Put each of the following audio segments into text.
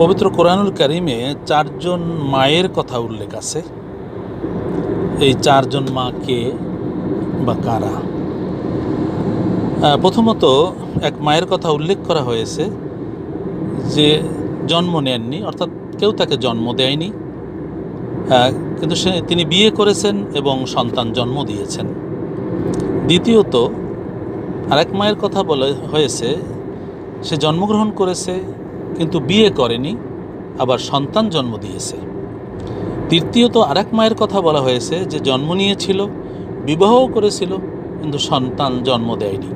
পবিত্র কোরআনুল কারিমে 4 জন মায়ের কথা উল্লেখ আছে। এই 4 জন মা কে বা কারা? প্রথমত এক মায়ের কথা উল্লেখ করা হয়েছে যে জন্ম নেননি, অর্থাৎ কেউ তাকে জন্ম দেয়নি, কিন্তু তিনি বিয়ে করেছেন এবং সন্তান জন্ম দিয়েছেন। দ্বিতীয়ত আরেক মায়ের কথা বলা হয়েছে, সে জন্মগ্রহণ করেছে কিন্তু বিয়ে করেনি, আবার সন্তান জন্ম দিয়েছে। তৃতীয়ত আরেক মায়ের কথা বলা হয়েছে যে জন্ম নিয়েছিল, বিবাহও করেছিল, কিন্তু সন্তান জন্ম দেয়নি।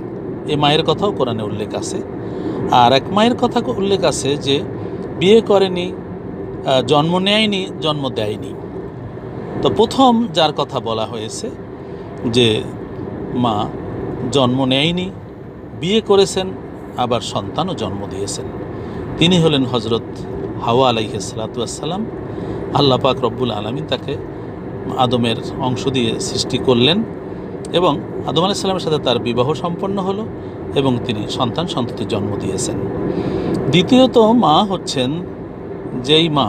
এই মায়ের কথাও কোরআনে উল্লেখ আছে। আর এক মায়ের কথা উল্লেখ আছে যে বিয়ে করেনি, জন্ম নেয়নি, জন্ম দেয়নি। তো প্রথম যার কথা বলা হয়েছে যে মা জন্ম নেয়নি, বিয়ে করেছেন, আবার সন্তানও জন্ম দিয়েছেন, তিনি হলেন হজরত হাওয়া আলাইহিস সালাতু ওয়াস সালাম। আল্লাহ পাক রব্বুল আলামিন তাকে আদমের অংশ দিয়ে সৃষ্টি করলেন এবং আদম আলাইহিস সালামের সাথে তার বিবাহ সম্পন্ন হলো এবং তিনি সন্তান সন্ততি জন্ম দিয়েছেন। দ্বিতীয়ত মা হচ্ছেন যেই মা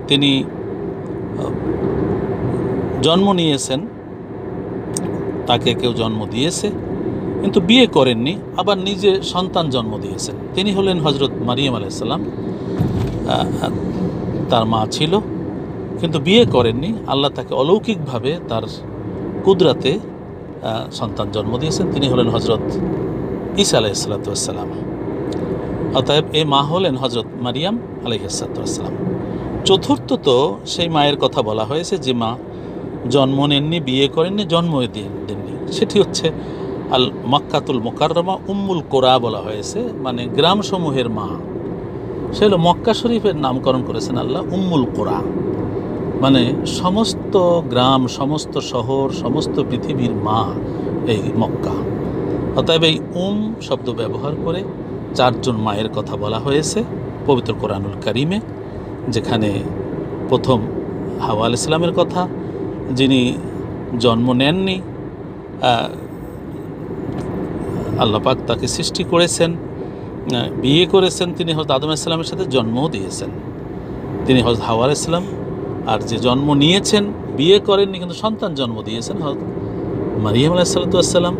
তিনি জন্ম নিয়েছেন, তাকে কেউ জন্ম দিয়েছে কিন্তু বিয়ে করেননি, আবার নিজে সন্তান জন্ম দিয়েছেন, তিনি হলেন হজরত মারিয়াম আলাইহিস সালাম। তার মা ছিল কিন্তু বিয়ে করেননি, আল্লাহ তাকে অলৌকিকভাবে তার কুদরাতে সন্তান জন্ম দিয়েছেন, তিনি হলেন হজরত ঈসা আলাইহিস সালাতু ওয়াস সালাম। অতএব এই মা হলেন হজরত মারিয়াম আলাইহিস সালাতু ওয়াস সালাম। চতুর্থত সেই মায়ের কথা বলা হয়েছে যে মা জন্ম নেননি, বিয়ে করেননি, জন্ম দেননি, সেটি হচ্ছে আল মক্কাতুল মুকাররমা উম্মুল কোরা বলা হয়েছে, মানে গ্রামসমূহের মা। সে হলো মক্কা শরীফের নামকরণ করেছেন আল্লাহ উম্মুল কোরা, মানে সমস্ত গ্রাম, সমস্ত শহর, সমস্ত পৃথিবীর মা এই মক্কা। অতএব এই শব্দ ব্যবহার করে 4 জন মায়ের কথা বলা হয়েছে পবিত্র কোরআনুল কারিমে, যেখানে প্রথম হাওয়া আলাইহিস সালামের কথা, যিনি জন্ম নেননি, আল্লাহ পাক তাকে সৃষ্টি করেছেন, বিয়ে করেছেন, তিনি হযরত আদম আলাইহিস সালামের সাথে জন্মও দিয়েছেন, তিনি হযরত হাওয়া আলাইহিস সালাম। আর যে জন্ম নিয়েছেন, বিয়ে করেননি কিন্তু সন্তান জন্ম দিয়েছেন, হযরত মারিয়াম আলাইহিস সালাতু ওয়াস সালাম।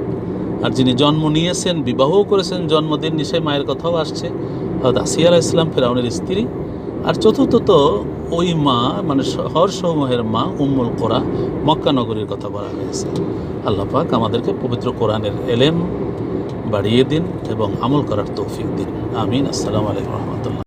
আর যিনি জন্ম নিয়েছেন, বিবাহও করেছেন, জন্মদিন সেই মায়ের কথাও আসছে, হযরত আসিয়া আলাইহিস সালাম, ফেরাউনের স্ত্রী। আর চতুর্থত ওই মা, মানে শহরসমূহের মা উম্মুল কোরা, মক্কা নগরীর কথা বলা হয়েছে। আল্লাহ পাক আমাদেরকে পবিত্র কোরআনের এলেম বাড়িয়ে দিন এবং আমল করার তৌফিক দিন। আমিন। আসসালামু আলাইকুম ওয়া রাহমাতুল্লাহ।